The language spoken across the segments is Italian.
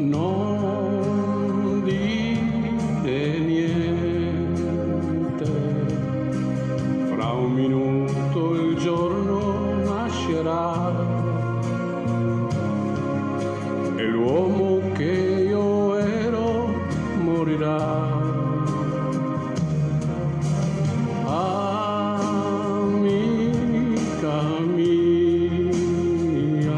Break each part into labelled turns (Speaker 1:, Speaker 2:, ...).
Speaker 1: non dire niente, fra un minuto il giorno nascerà e l'uomo che io ero morirà. Amica mia,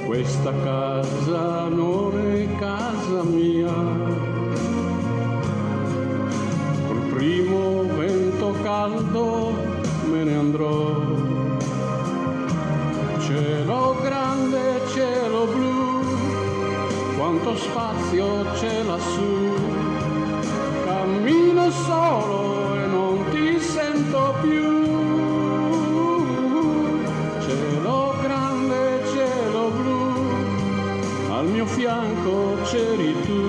Speaker 1: questa casa non è casa mia, col primo vento caldo me ne andrò. Cielo grande, cielo blu, quanto spazio c'è lassù, cammino solo e non ti sento più. Cielo grande, cielo blu, al mio fianco c'eri tu,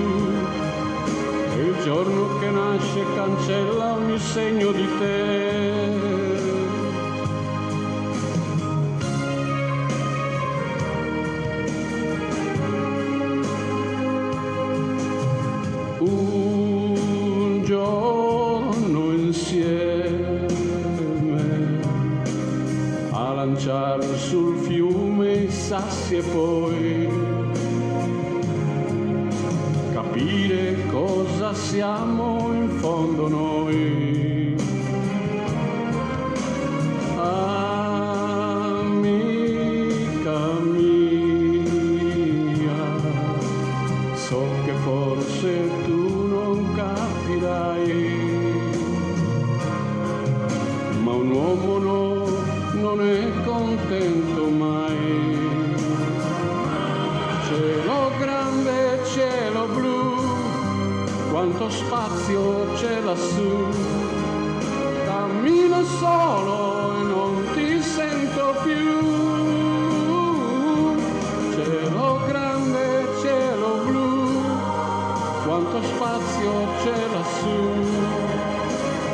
Speaker 1: e il giorno che nasce cancella ogni segno di te. Un giorno insieme a lanciare sul fiume i sassi e poi capire cosa siamo in fondo noi. Amica mia, so che forse tu non capirai, ma un uomo non è contento mai. Cielo grande, cielo blu, quanto spazio c'è lassù, cammino solo e non ti sento più. Cielo grande, cielo blu, quanto spazio c'è lassù,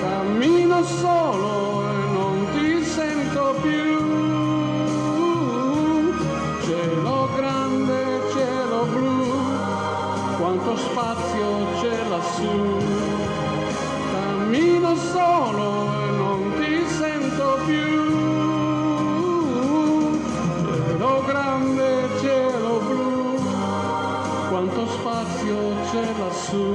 Speaker 1: cammino solo e non ti sento più. Cielo grande, cielo blu, quanto spazio c'è lassù, cammino solo e non ti sento più. Cielo grande, cielo blu, quanto spazio c'è lassù.